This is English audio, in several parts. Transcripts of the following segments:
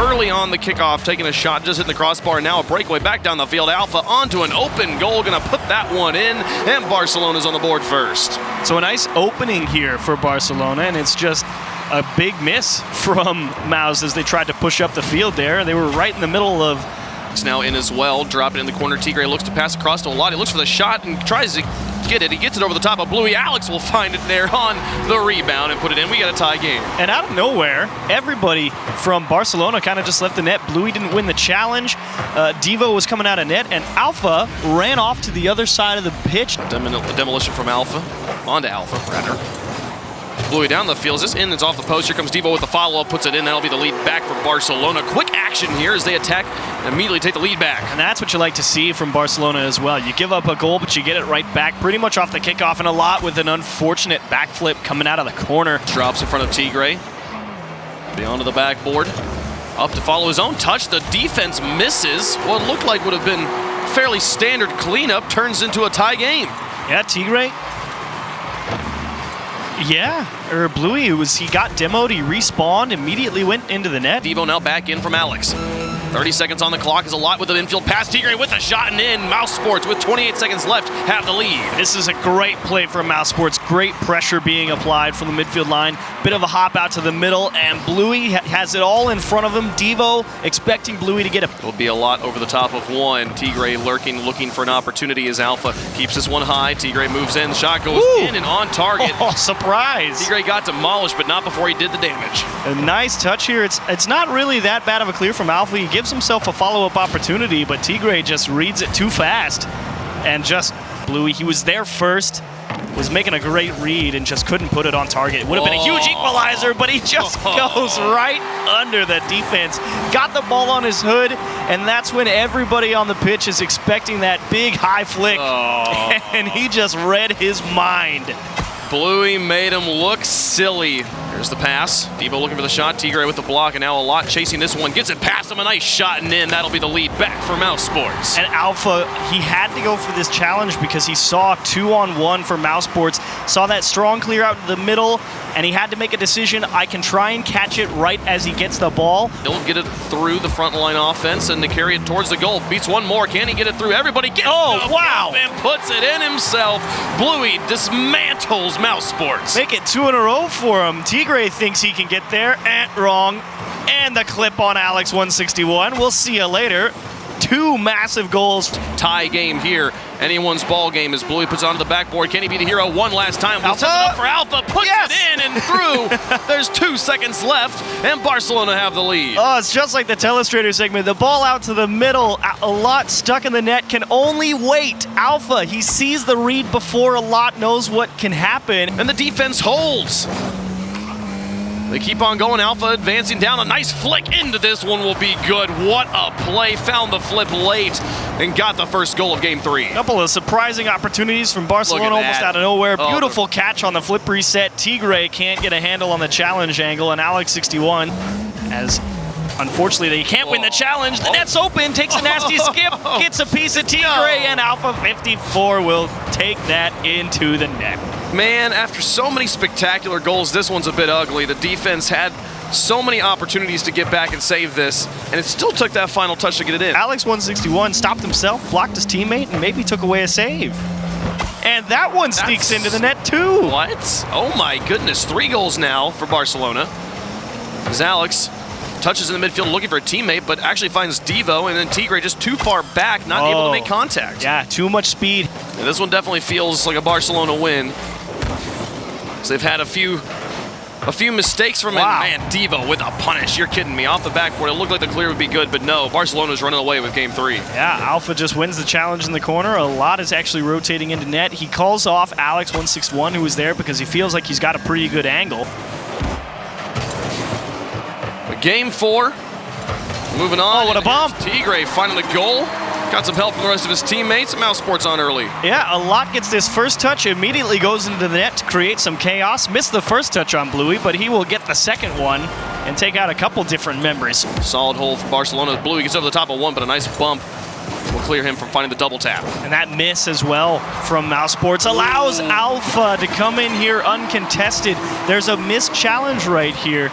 early on the kickoff, taking a shot, just hitting the crossbar. Now a breakaway back down the field. Alpha onto an open goal, gonna put that one in, and Barcelona's on the board first. So a nice opening here for Barcelona, and it's just a big miss from Maus as they tried to push up the field there. They were right in the middle of... It's now in as well, drop it in the corner. Tigre looks to pass across to Olati, looks for the shot and tries to get it. He gets it over the top of Bluey. Alex will find it there on the rebound and put it in. We got a tie game. And out of nowhere, everybody from Barcelona kind of just left the net. Bluey didn't win the challenge. Devo was coming out of net, and Alpha ran off to the other side of the pitch. Demolition from Alpha, onto Alpha, rather. Bluey down the field, is this in? It's off the post. Here comes Devo with the follow-up, puts it in. That'll be the lead back for Barcelona. Quick action here as they attack and immediately take the lead back. And that's what you like to see from Barcelona as well. You give up a goal, but you get it right back pretty much off the kickoff, and a lot with an unfortunate backflip coming out of the corner. Drops in front of Tigre. Beyond to the backboard. Up to follow his own touch. The defense misses. What looked like would have been fairly standard cleanup turns into a tie game. Yeah, Tigre. Yeah, or Bluey, he got demoed, he respawned, immediately went into the net. Devo now back in from Alex. 30 seconds on the clock is a lot with the infield pass. Tigre with a shot and in. Mouse Sports with 28 seconds left have the lead. This is a great play from Mouse Sports. Great pressure being applied from the midfield line. Bit of a hop out to the middle, and Bluey has it all in front of him. Devo expecting Bluey to get it. It'll be a lot over the top of one. Tigre lurking, looking for an opportunity as Alpha keeps this one high. Tigre moves in. Shot goes in and on target. Oh, surprise. Tigre got demolished, but not before he did the damage. A nice touch here. It's not really that bad of a clear from Alpha. He gives himself a follow-up opportunity, but Tigre just reads it too fast. And just Bluey, he was there first, was making a great read and just couldn't put it on target. It would have been a huge equalizer, but he just goes right under the defense. Got the ball on his hood, and that's when everybody on the pitch is expecting that big high flick. And he just read his mind. Bluey made him look silly. Here's the pass. Devo looking for the shot. Tigre with the block, and now a lot chasing this one. Gets it past him. A nice shot and in. That'll be the lead back for Mouse Sports. And Alpha, he had to go for this challenge because he saw 2-on-1 for Mouse Sports. Saw that strong clear out to the middle, and he had to make a decision. I can try and catch it right as he gets the ball. He'll get it through the front line offense and to carry it towards the goal. Beats one more. Can he get it through? Everybody gets and puts it in himself. Bluey dismantles Mouse Sports. Make it 2 in a row for him. Tigre thinks he can get there. Wrong. And the clip on Alex 161. We'll see you later. 2 massive goals. Tie game here. Anyone's ball game as Bluey puts it onto the backboard. Can he be the hero one last time? Alpha up for Alpha. Puts it in and through. There's 2 seconds left, and Barcelona have the lead. Oh, it's just like the Telestrator segment. The ball out to the middle. A lot stuck in the net. Can only wait. Alpha, he sees the read before a lot knows what can happen. And the defense holds. They keep on going. Alpha advancing down. A nice flick into this one will be good. What a play. Found the flip late and got the first goal of Game 3. A couple of surprising opportunities from Barcelona almost out of nowhere. Beautiful catch on the flip reset. Tigre can't get a handle on the challenge angle, and Alex 61, as unfortunately they can't win the challenge. The net's open, takes a nasty skip, gets a piece of Tigre, and Alpha 54 will take that into the net. Man, after so many spectacular goals, this one's a bit ugly. The defense had so many opportunities to get back and save this, and it still took that final touch to get it in. Alex 161 stopped himself, blocked his teammate, and maybe took away a save. And that one sneaks into the net too. What? Oh my goodness, 3 goals now for Barcelona. As Alex touches in the midfield looking for a teammate, but actually finds Devo, and then Tigre just too far back, not able to make contact. Yeah, too much speed. And this one definitely feels like a Barcelona win. So they've had a few mistakes from him. Man, Devo with a punish. You're kidding me. Off the backboard, it looked like the clear would be good, but no, Barcelona's running away with Game 3. Yeah, Alpha just wins the challenge in the corner. A lot is actually rotating into net. He calls off Alex 161, who was there because he feels like he's got a pretty good angle. But Game 4, moving on. Oh, what a bump. Tigre finding the goal. Got some help from the rest of his teammates. Mouse Sports on early. Yeah, a lot gets this first touch, immediately goes into the net to create some chaos. Missed the first touch on Bluey, but he will get the second one and take out a couple different members. Solid hole for Barcelona. Bluey gets over the top of one, but a nice bump will clear him from finding the double tap. And that miss as well from Mouse Sports allows Alpha to come in here uncontested. There's a missed challenge right here.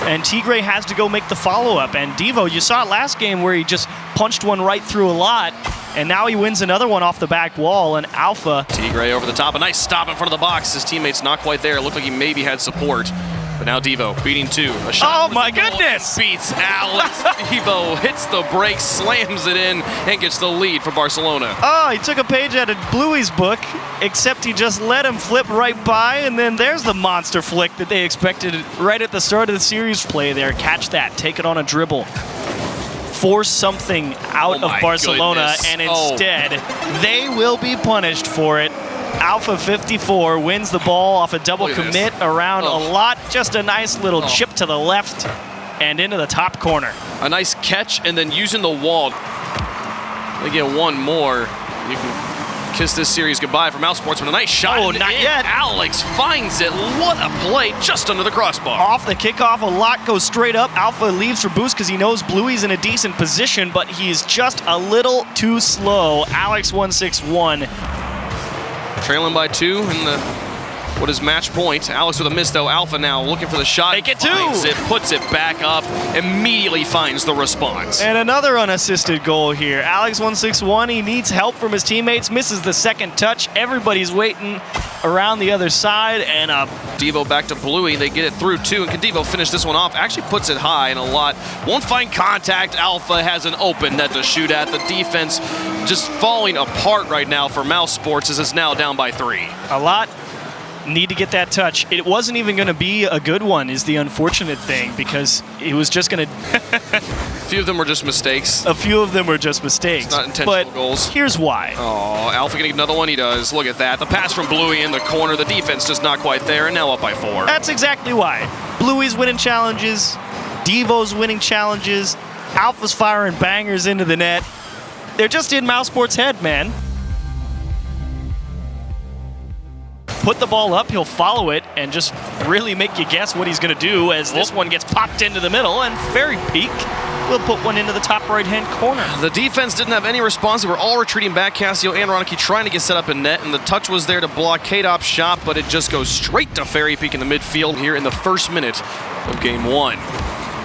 and Tigray has to go make the follow-up. And Devo, you saw it last game where he just punched one right through a lot, and now he wins another one off the back wall, and Alpha. Tigray over the top, a nice stop in front of the box. His teammate's not quite there. It looked like he maybe had support. But now Devo beating 2. A shot. Oh my goodness! Beats Alex. Devo hits the brakes, slams it in, and gets the lead for Barcelona. Oh, he took a page out of Bluey's book, except he just let him flip right by, and then there's the monster flick that they expected right at the start of the series play there. Catch that, take it on a dribble. Force something out of Barcelona, and instead, they will be punished for it. Alpha 54 wins the ball off a double commit around a lot. Just a nice little chip to the left and into the top corner. A nice catch and then using the wall. They get one more. You can kiss this series goodbye for Mouse Sports with a nice shot. Oh, not yet. Alex finds it. What a play just under the crossbar. Off the kickoff, a lot goes straight up. Alpha leaves for boost because he knows Bluey's in a decent position, but he's just a little too slow. Alex 161. Trailing by 2 in what is match point. Alex with a miss though. Alpha now looking for the shot. Make it 2. It puts it back up. Immediately finds the response. And another unassisted goal here. Alex 161. He needs help from his teammates. Misses the second touch. Everybody's waiting around the other side, and Devo back to Bluey. They get it through 2, and can Devo finish this one off? Actually puts it high and a lot. Won't find contact. Alpha has an open net to shoot at. The defense just falling apart right now for Mouse Sports as it's now down by 3. A lot need to get that touch. It wasn't even going to be a good one is the unfortunate thing, because it was just going to... A few of them were just mistakes. A few of them were just mistakes. It's not intentional but goals. Here's why. Oh, Alpha getting another one. He does. Look at that. The pass from Bluey in the corner. The defense just not quite there, and now up by 4. That's exactly why. Bluey's winning challenges. Devo's winning challenges. Alpha's firing bangers into the net. They're just in Mouse Sports' head, man. Put the ball up, he'll follow it, and just really make you guess what he's going to do as this one gets popped into the middle, and Fairy Peak will put one into the top right-hand corner. The defense didn't have any response. They were all retreating back. Cassio and Ronicky trying to get set up in net, and the touch was there to block K-Dop's shot, but it just goes straight to Fairy Peak in the midfield here in the first minute of Game 1.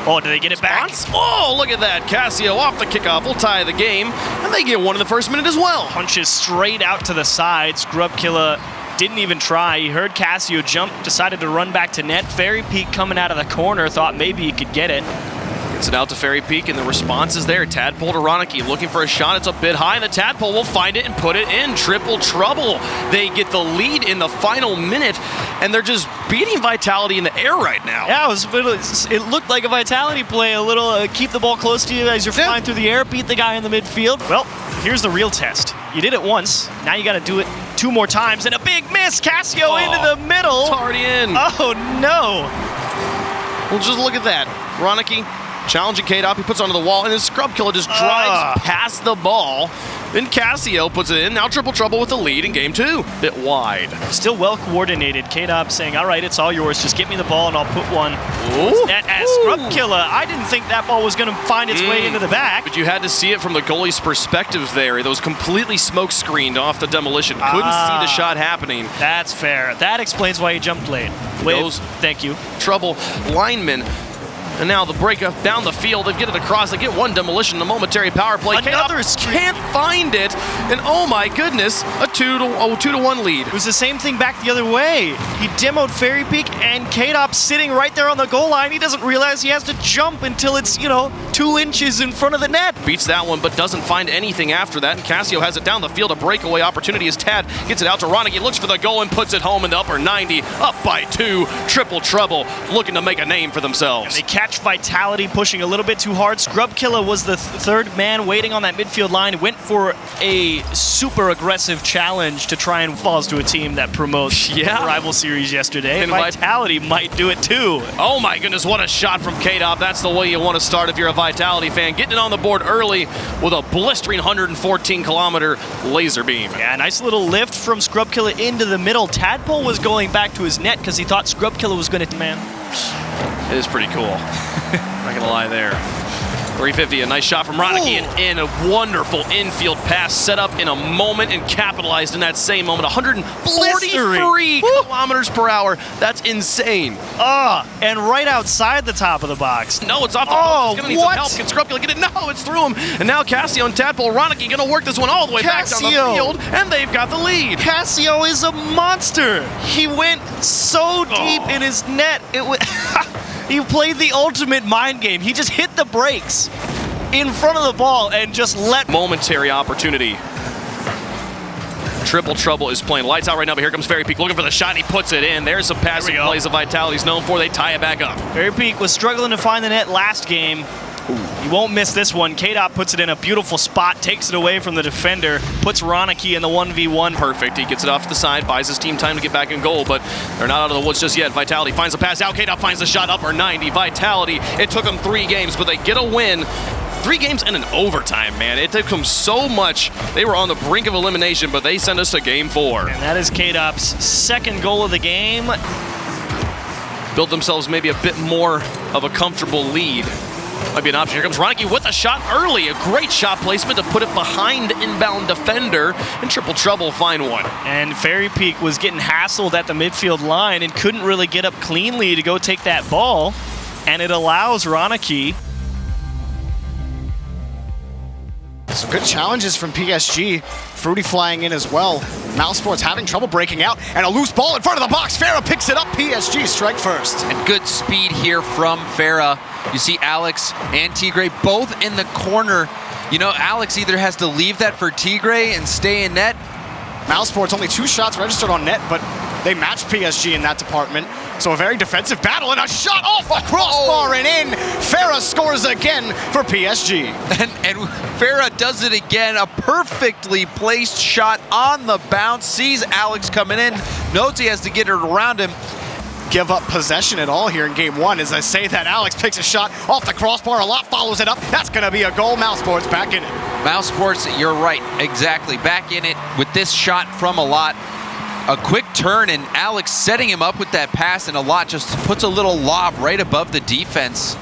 Oh, do they get it back? Oh, look at that. Cassio off the kickoff will tie the game, and they get one in the first minute as well. Punches straight out to the side. Scrub Killer didn't even try. He heard Cassio jump, decided to run back to net. Fairy Peak coming out of the corner, thought maybe he could get it. Gets it out to Fairy Peak, and the response is there. Tadpole to Ronicky looking for a shot. It's a bit high, and the Tadpole will find it and put it in. Triple trouble. They get the lead in the final minute, and they're just beating Vitality in the air right now. Yeah, it looked like a Vitality play, a little keep the ball close to you as you're flying through the air, beat the guy in the midfield. Well, here's the real test. You did it once, now you got to do it 2 more times, and a big miss. Cassio into the middle. It's already in. Oh, no. Well, just look at that. Ronicky challenging K-Dop, he puts it onto the wall, and his Scrub Killer just drives past the ball. Then Cassio puts it in. Now triple trouble with the lead in Game 2. Bit wide. Still well coordinated. K-Dop saying, all right, it's all yours. Just get me the ball and I'll put one. As Scrub Killer, I didn't think that ball was going to find its way into the back. But you had to see it from the goalie's perspective there. It was completely smoke screened off the demolition. Couldn't see the shot happening. That's fair. That explains why he jumped late. Thank you. Trouble lineman. And now the breakup down the field. They get it across. They get one demolition, a momentary power play. Another can't find it. And oh my goodness, a 2-1 lead. It was the same thing back the other way. He demoed Fairy Peak, and K-Dop sitting right there on the goal line. He doesn't realize he has to jump until it's, 2 inches in front of the net. Beats that one, but doesn't find anything after that. And Cassio has it down the field. A breakaway opportunity as Tad gets it out to Ronicky. Looks for the goal and puts it home in the upper 90. Up by 2. Triple trouble. Looking to make a name for themselves. And they catch Vitality pushing a little bit too hard. Scrub Killer was the third man waiting on that midfield line. Went for a super aggressive challenge to try and falls to a team that promotes the rival series yesterday. And Vitality might do it too. Oh my goodness, what a shot from K-Dop. That's the way you want to start if you're a Vitality fan. Getting it on the board early with a blistering 114-kilometer laser beam. Yeah, nice little lift from Scrub Killer into the middle. Tadpole was going back to his net because he thought Scrub Killer was going to... Man. It is pretty cool. Not gonna lie there. 350, a nice shot from Ronicky, and a wonderful infield pass set up in a moment and capitalized in that same moment. 143 kilometers per hour. That's insane. And right outside the top of the box. No, it's off the post. It's going to need some help. Can Scrupula get it? No, it's through him. And now Cassio and Tadpole Ronicky going to work this one all the way back down the field, and they've got the lead. Cassio is a monster. He went so deep in his net. He played the ultimate mind game. He just hit the brakes in front of the ball and just let... Momentary opportunity. Triple Trouble is playing lights out right now, but here comes Fairy Peak looking for the shot, and he puts it in. There's some passing plays that Vitality's known for. They tie it back up. Fairy Peak was struggling to find the net last game. He won't miss this one. K-Dot puts it in a beautiful spot, takes it away from the defender, puts Ronicky in the 1v1. Perfect. He gets it off to the side, buys his team time to get back in goal, but they're not out of the woods just yet. Vitality finds a pass out. K-Dot finds the shot, upper 90. Vitality, it took them 3 games, but they get a win. 3 games and an overtime, man. It took them so much. They were on the brink of elimination, but they sent us to game 4. And that is K-Dot's second goal of the game. Built themselves maybe a bit more of a comfortable lead. Might be an option. Here comes Ronicky with a shot early. A great shot placement to put it behind inbound defender, and Triple Trouble find one. And Fairy Peak was getting hassled at the midfield line and couldn't really get up cleanly to go take that ball. And it allows Ronicky. Some good challenges from PSG. Fruity flying in as well. Mousesports having trouble breaking out, and a loose ball in front of the box. Farah picks it up. PSG strike first. And good speed here from Farah. You see Alex and Tigre both in the corner. You know, Alex either has to leave that for Tigre and stay in net. Mousesports only 2 shots registered on net, but they match PSG in that department. So a very defensive battle, and a shot off a crossbar and in. Farah scores again for PSG. And Farah does it again. A perfectly placed shot on the bounce. Sees Alex coming in. Knows he has to get it around him. Give up possession at all here in game 1. As I say that, Alex picks a shot off the crossbar. A lot follows it up. That's going to be a goal. Mousesports back in it. Mousesports, you're right. Exactly. Back in it with this shot from a lot. A quick turn, and Alex setting him up with that pass, and a lot just puts a little lob right above the defense.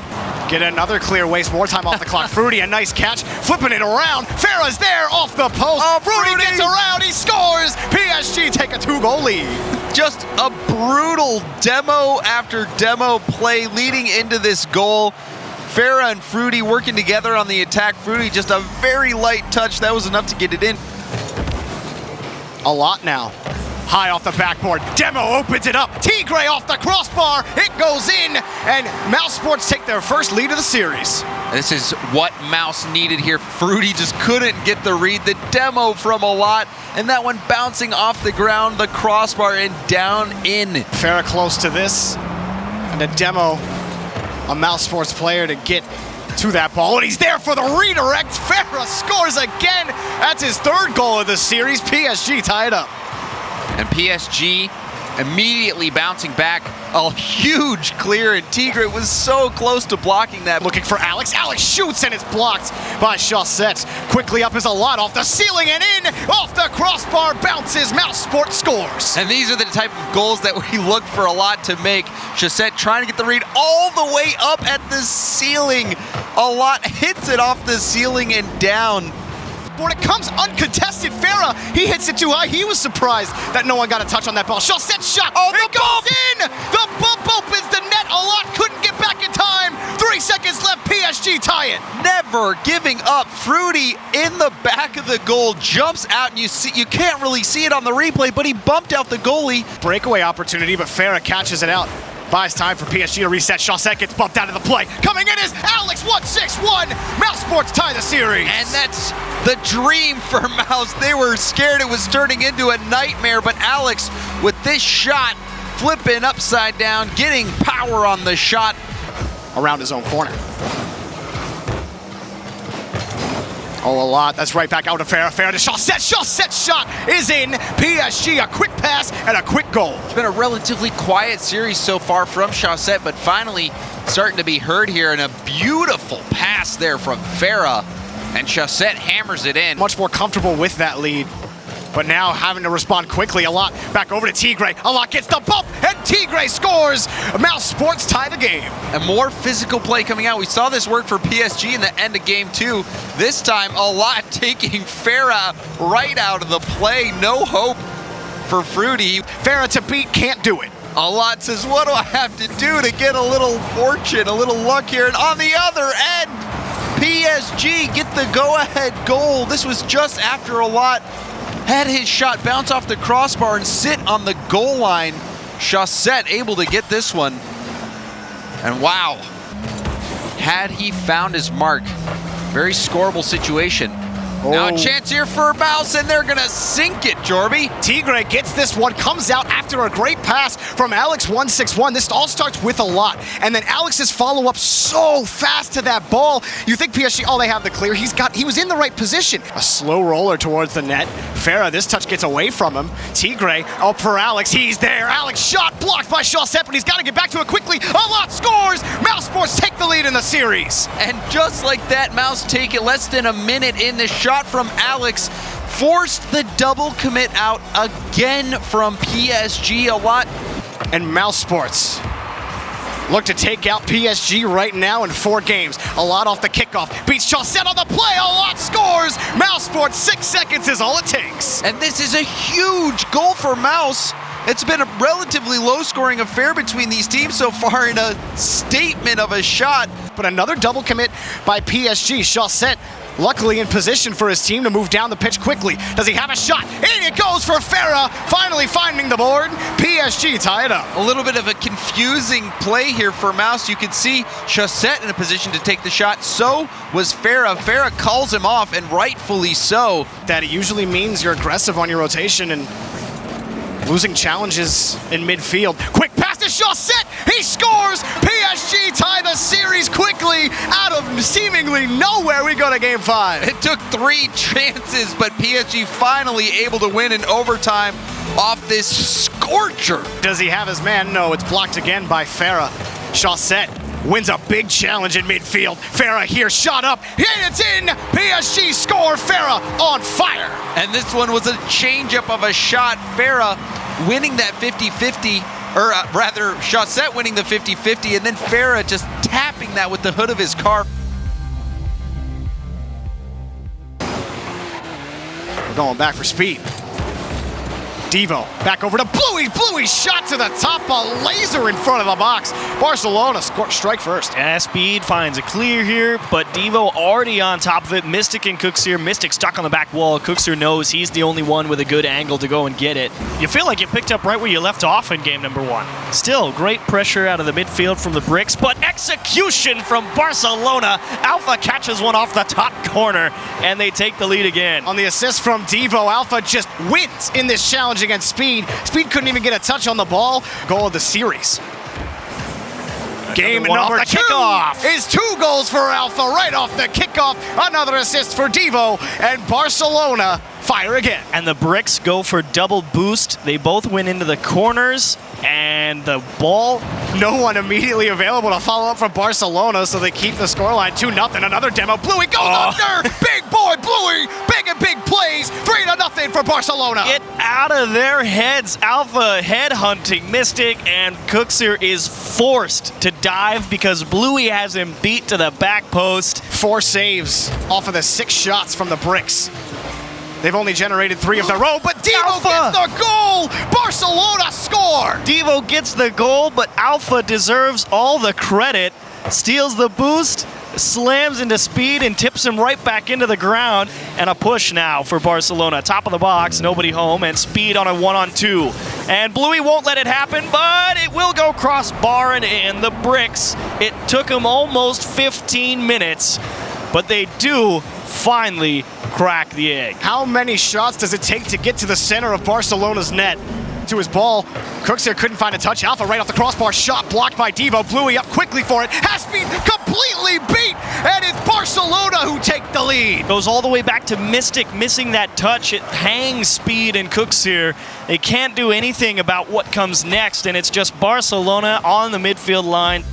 Get another clear, waste more time off the clock. Fruity, a nice catch, flipping it around. Farah's there off the post. Oh, Fruity gets around, he scores. PSG take a 2-goal lead. Just a brutal demo after demo play leading into this goal. Farah and Fruity working together on the attack. Fruity just a very light touch. That was enough to get it in. A lot now. High off the backboard. Demo opens it up. Tigre off the crossbar. It goes in, and Mousesports take their first lead of the series. This is what Mouse needed here. Fruity just couldn't get the read. The demo from a lot, and that one bouncing off the ground, the crossbar, and down in. Farah close to this, and a demo, a Mousesports player to get to that ball, and he's there for the redirect. Farah scores again. That's his 3rd goal of the series. PSG tie it up. And PSG immediately bouncing back. A huge clear, and Tigre was so close to blocking that. Looking for Alex. Alex shoots, and it's blocked by Chaussette. Quickly up is a lot off the ceiling and in. Off the crossbar, bounces. Mousesports scores. And these are the type of goals that we look for a lot to make. Chaussette trying to get the read all the way up at the ceiling. A lot hits it off the ceiling and down. It comes uncontested. Farah, he hits it too high. He was surprised that no one got a touch on that ball. Chaussette shot. Oh, it goes in. The bump opens the net. A lot couldn't get back in time. 3 seconds left. PSG tie it. Never giving up. Fruity in the back of the goal jumps out, and you can't really see it on the replay, but he bumped out the goalie. Breakaway opportunity, but Farah catches it out. Buys time for PSG to reset. Chaussette gets bumped out of the play. Coming in is Alex, 1-6-1. Mousesports tie the series. And that's the dream for Mouse. They were scared it was turning into a nightmare, but Alex with this shot, flipping upside down, getting power on the shot. Around his own corner. Oh, a lot. That's right back out to Farah. Farah to Chaussette. Chaussette's shot is in. PSG, a quick pass and a quick goal. It's been a relatively quiet series so far from Chaussette, but finally starting to be heard here, and a beautiful pass there from Farah. And Chaussette hammers it in. Much more comfortable with that lead. but now having to respond quickly. A lot back over to Tigray. A lot gets the bump, and Tigray scores. mousesports tie the game. And more physical play coming out. We saw this work for PSG in the end of game 2. This time, a lot taking Farah right out of the play. No hope for Fruity. Farah to beat, can't do it. A lot says, what do I have to do to get a little fortune, a little luck here? And on the other end, PSG get the go-ahead goal. This was just after a lot had his shot bounce off the crossbar and sit on the goal line. Chaussette able to get this one. And wow, had he found his mark. Very scoreable situation. Now a chance here for Mouse, and they're gonna sink it, Jorby. Tigray gets this one, comes out after a great pass from Alex161. This all starts with a lot, and then Alex's follow-up so fast to that ball. You think PSG, oh, they have the clear. He was in the right position. A slow roller towards the net. Farah, this touch gets away from him. Tigray up for Alex, he's there. Alex shot blocked by Chaussette, but he's gotta get back to it quickly. A lot scores. mousesports take the lead in the series. And just like that, Mouse take it less than a minute in the shot from Alex, forced the double commit out again from PSG. A lot. And mousesports look to take out PSG right now in 4 games. A lot off the kickoff. Beats Chaussette on the play. A lot scores. mousesports, 6 seconds is all it takes. And this is a huge goal for Mouse. It's been a relatively low-scoring affair between these teams so far in a statement of a shot. But another double commit by PSG. Chaussette luckily in position for his team to move down the pitch quickly. Does he have a shot? In it goes for Farah, finally finding the board. PSG tie it up. A little bit of a confusing play here for Mouse. You could see Chaussette in a position to take the shot. So was Farah. Farah calls him off, and rightfully so. That it usually means you're aggressive on your rotation and losing challenges in midfield. Quick pass to Chaussette. He scores. PSG tie the series quickly out of seemingly nowhere. We go to game 5. It took 3 chances, but PSG finally able to win in overtime off this scorcher. Does he have his man? No, it's blocked again by Farah. Chaussette wins a big challenge in midfield. Farah here, shot up, and it's in! PSG score, Farah on fire! And this one was a changeup of a shot. Farah winning that 50-50, or rather, Chaussette winning the 50-50, and then Farah just tapping that with the hood of his car. We're going back for speed. Devo back over to Bluey. Bluey shot to the top, a laser in front of the box. Barcelona strike first. Yeah, Speed finds a clear here, but Devo already on top of it. Mystic and Cooksier. Mystic stuck on the back wall. Cooksier knows he's the only one with a good angle to go and get it. You feel like you picked up right where you left off in game number 1. Still, great pressure out of the midfield from the Bricks, but execution from Barcelona. Alpha catches one off the top corner, and they take the lead again. On the assist from Devo, Alpha just wins in this challenge against Speed. Speed couldn't even get a touch on the ball. Goal of the series. Game number 2 is 2 goals for Alpha right off the kickoff. Another assist for Devo, and Barcelona fire again. And the Bricks go for double boost. They both went into the corners, and the ball. No one immediately available to follow up from Barcelona, so they keep the scoreline 2-0. Another demo. Bluey goes under. Big boy Bluey. Big and big plays. 3-0 for Barcelona. Get out of their heads. Alpha headhunting Mystic, and Cooksier is forced to dive because Bluey has him beat to the back post. 4 saves off of the 6 shots from the Bricks. They've only generated 3 of their own, but Devo gets the goal! Barcelona score! Devo gets the goal, but Alpha deserves all the credit. Steals the boost, slams into Speed, and tips him right back into the ground. And a push now for Barcelona. Top of the box, nobody home, and Speed on a 1-on-2. And Bluey won't let it happen, but it will go crossbar and in. The Bricks, it took them almost 15 minutes, but they do finally crack the egg. How many shots does it take to get to the center of Barcelona's net? To his ball. Cooksier couldn't find a touch. Alpha right off the crossbar. Shot blocked by Devo. Bluey up quickly for it. Has been completely beat. And it's Barcelona who take the lead. Goes all the way back to Mystic missing that touch. It hangs Speed and Cooksier. They can't do anything about what comes next. And it's just Barcelona on the midfield line.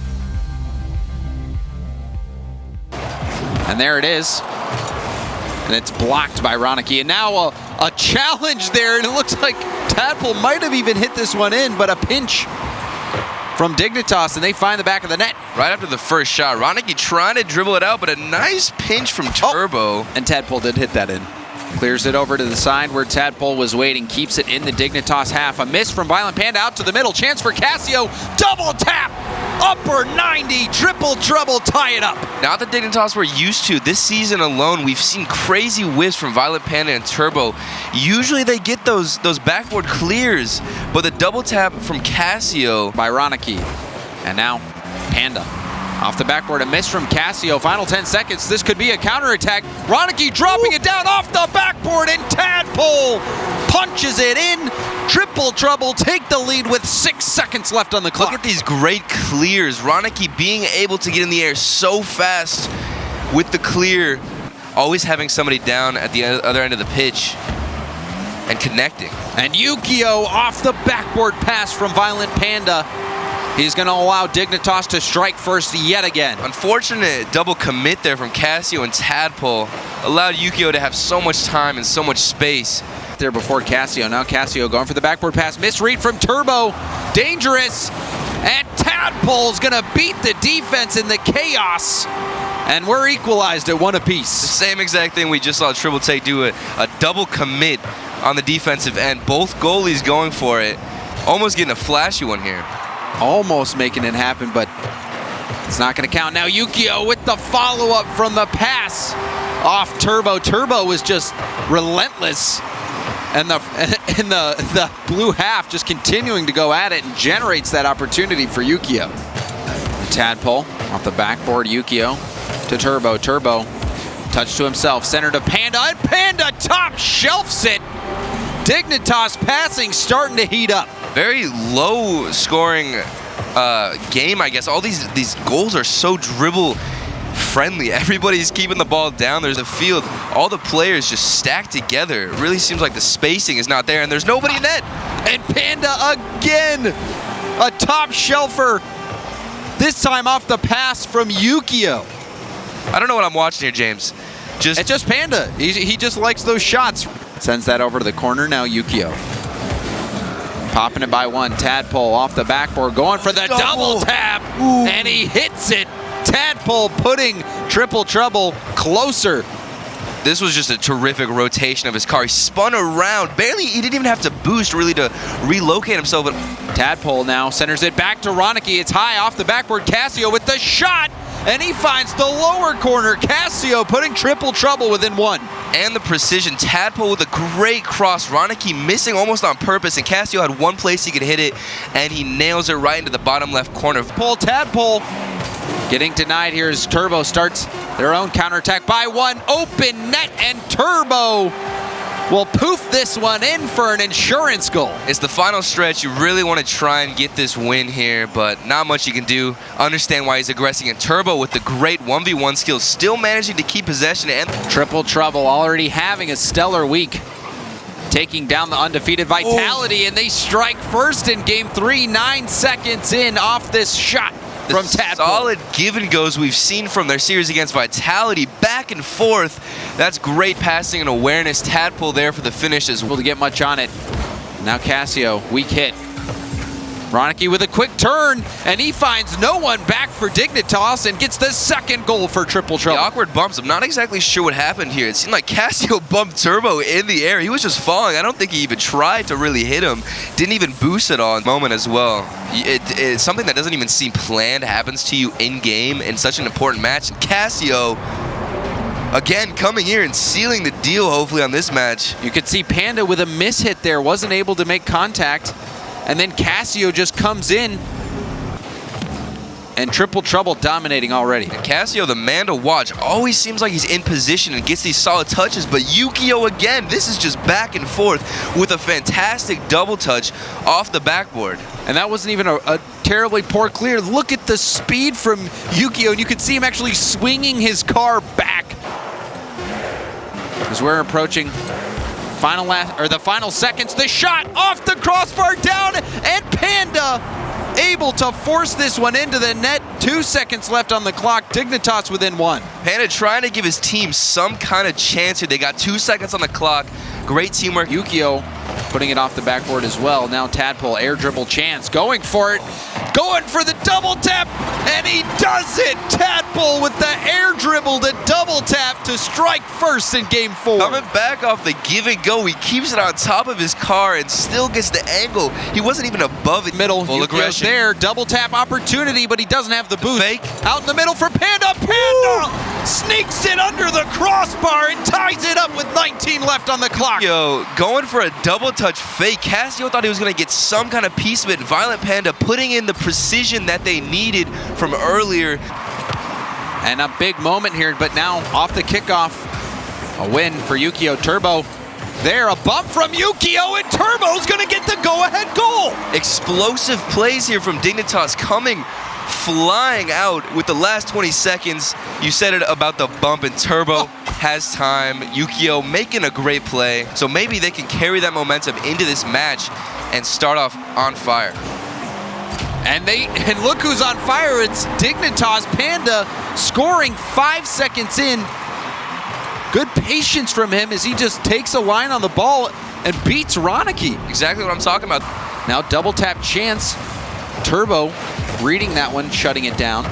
And there it is. And it's blocked by Ronicky. And now a challenge there, and it looks like Tadpole might have even hit this one in, but a pinch from Dignitas, and they find the back of the net. Right after the first shot, Ronicky trying to dribble it out, but a nice pinch from Turbo. And Tadpole did hit that in. Clears it over to the side where Tadpole was waiting, keeps it in the Dignitas half. A miss from Violent Panda out to the middle. Chance for Casio. Double tap. Upper 90. Triple trouble. Tie it up. Not the Dignitas we're used to. This season alone, we've seen crazy whiffs from Violent Panda and Turbo. Usually they get those backboard clears, but the double tap from Casio by Ronicky. And now Panda. Off the backboard, a miss from Casio. Final 10 seconds. This could be a counterattack. Ronicky dropping it down off the backboard, and Tadpole punches it in. Triple trouble. Take the lead with 6 seconds left on the clock. Look at these great clears. Ronicky being able to get in the air so fast with the clear. Always having somebody down at the other end of the pitch and connecting. And Yukio off the backboard pass from Violent Panda. He's going to allow Dignitas to strike first yet again. Unfortunate double commit there from Casio and Tadpole. Allowed Yukio to have so much time and so much space. There before Casio. Now Casio going for the backboard pass. Misread from Turbo. Dangerous. And Tadpole's going to beat the defense in the chaos. And we're equalized at 1 apiece. The same exact thing we just saw Triple Take do, a double commit on the defensive end. Both goalies going for it. Almost getting a flashy one here. Almost making it happen, but it's not going to count. Now Yukio with the follow-up from the pass off Turbo. Turbo was just relentless, and the blue half just continuing to go at it and generates that opportunity for Yukio. Tadpole off the backboard. Yukio to Turbo. Turbo touch to himself, center to Panda, and Panda top shelves it. Dignitas passing starting to heat up. Very low scoring game, I guess. All these goals are so dribble friendly. Everybody's keeping the ball down. There's a field. All the players just stacked together. It really seems like the spacing is not there, and there's nobody in net. And Panda again, a top shelfer. This time off the pass from Yukio. I don't know what I'm watching here, James. It's just Panda. He just likes those shots. Sends that over to the corner. Now Yukio. Popping it by one. Tadpole off the backboard. Going for the double tap. Ooh. And he hits it. Tadpole putting Triple Trouble closer. This was just a terrific rotation of his car. He spun around. Barely, he didn't even have to boost really to relocate himself. Tadpole now centers it back to Ronicky. It's high off the backboard. Casio with the shot. And he finds the lower corner. Casio putting Triple Trouble within 1. And the precision. Tadpole with a great cross. Ronicky missing almost on purpose. And Casio had one place he could hit it. And he nails it right into the bottom left corner. Tadpole getting denied here as Turbo starts their own counterattack by one. Open net, and Turbo will poof this one in for an insurance goal. It's the final stretch. You really want to try and get this win here, but not much you can do. Understand why he's aggressing. And Turbo with the great 1v1 skills, still managing to keep possession. And Triple Trouble already having a stellar week, taking down the undefeated Vitality. And they strike first in game 3, 9 seconds in off this shot from Tadpole. Solid give and goes we've seen from their series against Vitality, back and forth. That's great passing and awareness. Tadpole there for the finish as well to get much on it. Now Casio, weak hit. Ronicky with a quick turn, and he finds no one back for Dignitas and gets the second goal for Triple Trouble. The awkward bumps. I'm not exactly sure what happened here. It seemed like Casio bumped Turbo in the air. He was just falling. I don't think he even tried to really hit him. Didn't even boost it on moment as well. It's something that doesn't even seem planned happens to you in-game in such an important match. And Casio, again, coming here and sealing the deal, hopefully, on this match. You could see Panda with a mishit there. Wasn't able to make contact. And then Casio just comes in, and Triple Trouble dominating already. And Casio, the man to watch, always seems like he's in position and gets these solid touches, but Yukio again, this is just back and forth with a fantastic double touch off the backboard. And that wasn't even a terribly poor clear. Look at the speed from Yukio, and you can see him actually swinging his car back. As we're approaching the final seconds, the shot off the crossbar down, and Panda able to force this one into the net. 2 seconds left on the clock. Dignitas within 1. Panda trying to give his team some kind of chance here. They got 2 seconds on the clock. Great teamwork. Yukio putting it off the backboard as well. Now Tadpole, air dribble chance, going for it. Going for the double tap, and he does it! Tadpole with the air dribble to double tap to strike first in game 4. Coming back off the give and go, he keeps it on top of his car and still gets the angle. He wasn't even above it. Middle, full Yukio's aggression. there, double tap opportunity, but he doesn't have the boost. Fake. Out in the middle for Panda. Panda sneaks it under the crossbar and ties it up with 19 left on the clock. Yo, going for a double touch fake. Casio thought he was going to get some kind of piece of it. Violent Panda putting in the precision that they needed from earlier. And a big moment here, but now off the kickoff, a win for Yukio. Turbo there, a bump from Yukio, and Turbo's gonna get the go-ahead goal. Explosive plays here from Dignitas coming flying out with the last 20 seconds. You said it about the bump, and Turbo has time. Yukio making a great play, so maybe they can carry that momentum into this match and start off on fire. And look who's on fire. It's Dignitas. Panda scoring 5 seconds in. Good patience from him as he just takes a line on the ball and beats Ronicky. Exactly what I'm talking about. Now double tap chance. Turbo reading that one, shutting it down.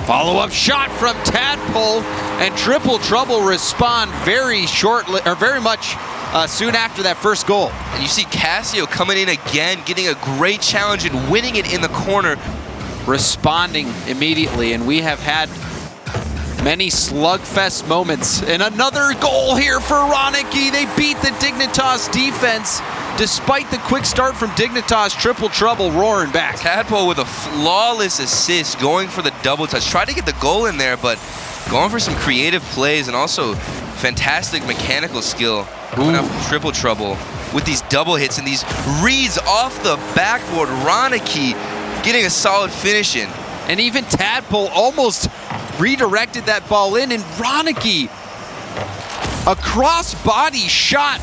Follow-up shot from Tadpole, and Triple Trouble respond very shortly, or very much soon after that first goal. And you see Casio coming in again, getting a great challenge and winning it in the corner. Responding immediately, and we have had many slugfest moments. And another goal here for Ronicky. They beat the Dignitas defense. Despite the quick start from Dignitas, Triple Trouble roaring back. Tadpole with a flawless assist, going for the double touch. Tried to get the goal in there, but going for some creative plays and also fantastic mechanical skill. Coming out from Triple Trouble with these double hits and these reads off the backboard. Ronicky getting a solid finish in. And even Tadpole almost redirected that ball in, and Ronicky, a cross-body shot.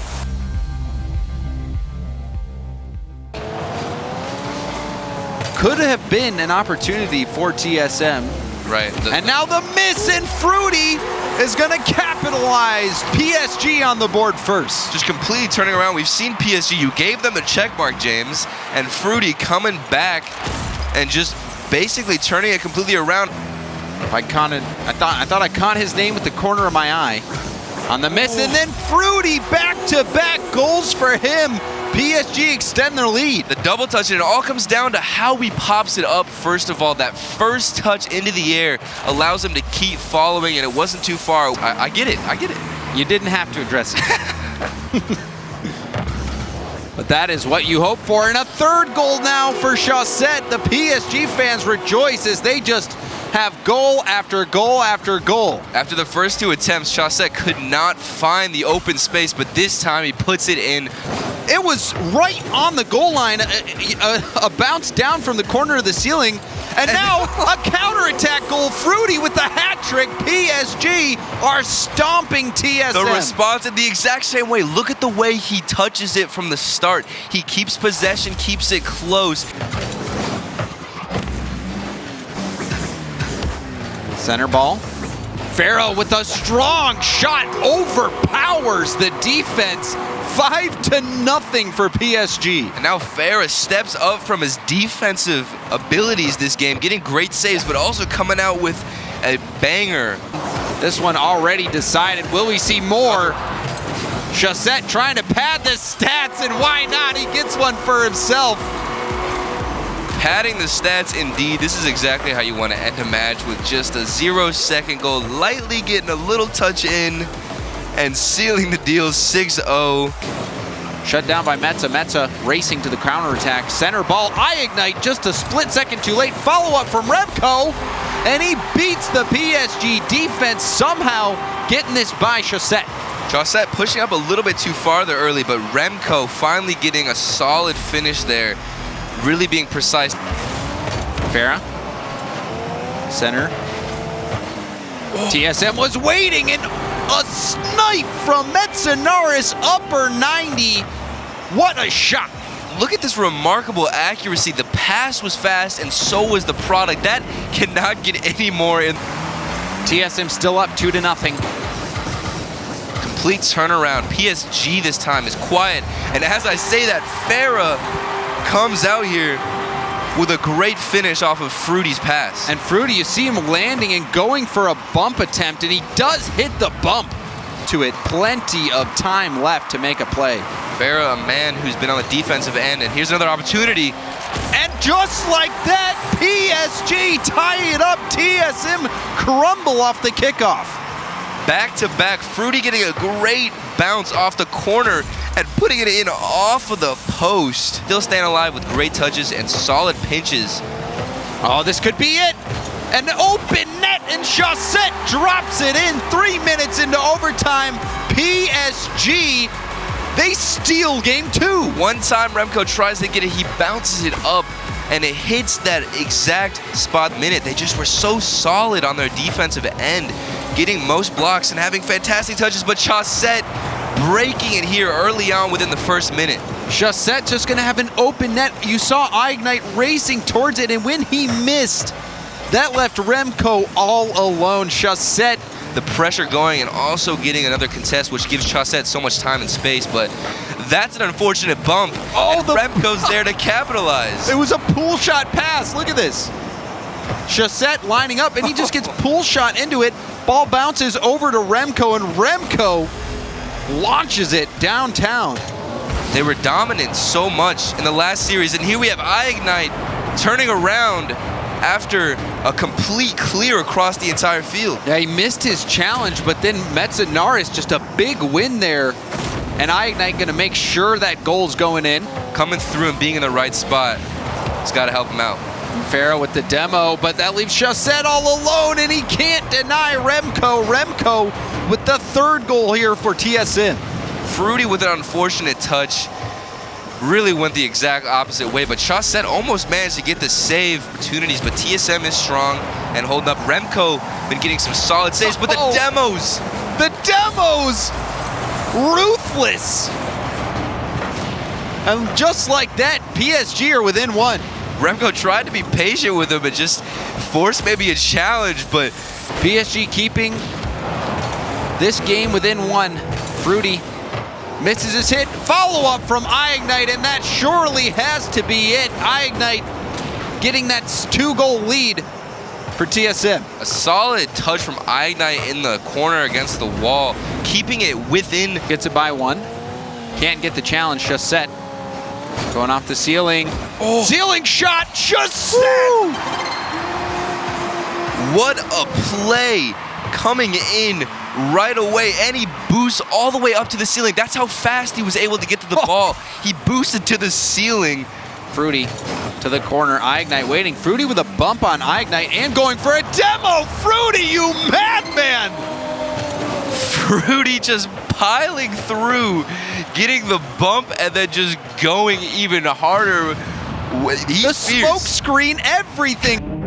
Could have been an opportunity for TSM. Right. And now the miss, and Fruity is going to capitalize. PSG on the board first. Just completely turning around. We've seen PSG. You gave them the check mark, James, and Fruity coming back and just basically turning it completely around. I thought I caught his name with the corner of my eye on the miss, and then Fruity back-to-back goals for him. PSG extend their lead. The double touch, and it all comes down to how he pops it up. First of all, that first touch into the air allows him to keep following, and it wasn't too far. I get it. I get it. You didn't have to address it. But that is what you hope for. And a third goal now for Chaussette. The PSG fans rejoice as they just have goal after goal after goal. After the first 2 attempts, Chaussette could not find the open space, but this time he puts it in. It was right on the goal line, a bounce down from the corner of the ceiling, and now a counterattack goal. Fruity with the hat trick. PSG are stomping TSM. The response in the exact same way. Look at the way he touches it from the start. He keeps possession, keeps it close. Center ball. Farah with a strong shot overpowers the defense. 5-0 for PSG. And now Farah steps up from his defensive abilities this game, getting great saves, but also coming out with a banger. This one already decided. Will we see more? Chaussette trying to pad the stats, and why not? He gets one for himself. Padding the stats, indeed. This is exactly how you want to end a match, with just a 0-second goal, lightly getting a little touch in and sealing the deal 6-0. Shut down by Metza. Metza racing to the counterattack. Center ball, ignite just a split second too late. Follow-up from Remco, and he beats the PSG defense, somehow getting this by Chaussette. Chaussette pushing up a little bit too farther early, but Remco finally getting a solid finish there. Really being precise. Farah. Center. TSM was waiting, and a snipe from Metzanaris, upper 90. What a shot. Look at this remarkable accuracy. The pass was fast, and so was the product. That cannot get any more in. TSM still up 2-0. Complete turnaround. PSG this time is quiet. And as I say that, Farah comes out here with a great finish off of Fruity's pass. And Fruity, you see him landing and going for a bump attempt, and he does hit the bump to it. Plenty of time left to make a play. Farah, a man who's been on the defensive end, and here's another opportunity. And just like that, PSG tie it up. TSM crumble off the kickoff. Back-to-back, Fruity getting a great bounce off the corner and putting it in off of the post. Still staying alive with great touches and solid pinches. Oh, this could be it. An open net, and Chaussette drops it in 3 minutes into overtime. PSG, they steal game 2. One time Remco tries to get it, he bounces it up, and it hits that exact spot minute. They just were so solid on their defensive end, getting most blocks and having fantastic touches, but Chaussette breaking it here early on within the first minute. Chaussette just gonna have an open net. You saw iGNITE racing towards it, and when he missed, that left Remco all alone. Chaussette, the pressure going and also getting another contest, which gives Chaussette so much time and space, but that's an unfortunate bump. Oh, Remco's there to capitalize. it was a pool shot pass. Look at this. Chaussette lining up, and he just gets pool shot into it. Ball bounces over to Remco, and Remco launches it downtown. They were dominant so much in the last series, and here we have iGNITE turning around after a complete clear across the entire field. Yeah, he missed his challenge, but then Metzanaris, just a big win there. And iGNITE gonna make sure that goal's going in. Coming through and being in the right spot, it's got to help him out. Farah with the demo, but that leaves Chaussette all alone, and he can't deny Remco. Remco with the 3rd goal here for TSM. Fruity with an unfortunate touch really went the exact opposite way, but Chaussette almost managed to get the save opportunities, but TSM is strong and holding up. Remco been getting some solid saves, but the demos! The demos! Ruthless! And just like that, PSG are within 1. Remco tried to be patient with him and just forced maybe a challenge, but PSG keeping this game within 1. Fruity misses his hit. Follow-up from iGNITE, and that surely has to be it. iGNITE getting that 2-goal lead for TSM. a solid touch from iGNITE in the corner against the wall, keeping it within. Gets it by 1. Can't get the challenge. Chaussette going off the ceiling. Oh. Ceiling shot, Chaussette! What a play coming in right away, and he boosts all the way up to the ceiling. That's how fast he was able to get to the ball. He boosted to the ceiling. Fruity to the corner. iGNITE waiting. Fruity with a bump on iGNITE and going for a demo. Fruity, you madman! Fruity just piling through, getting the bump, and then just going even harder. He's The fierce. smoke screen, everything.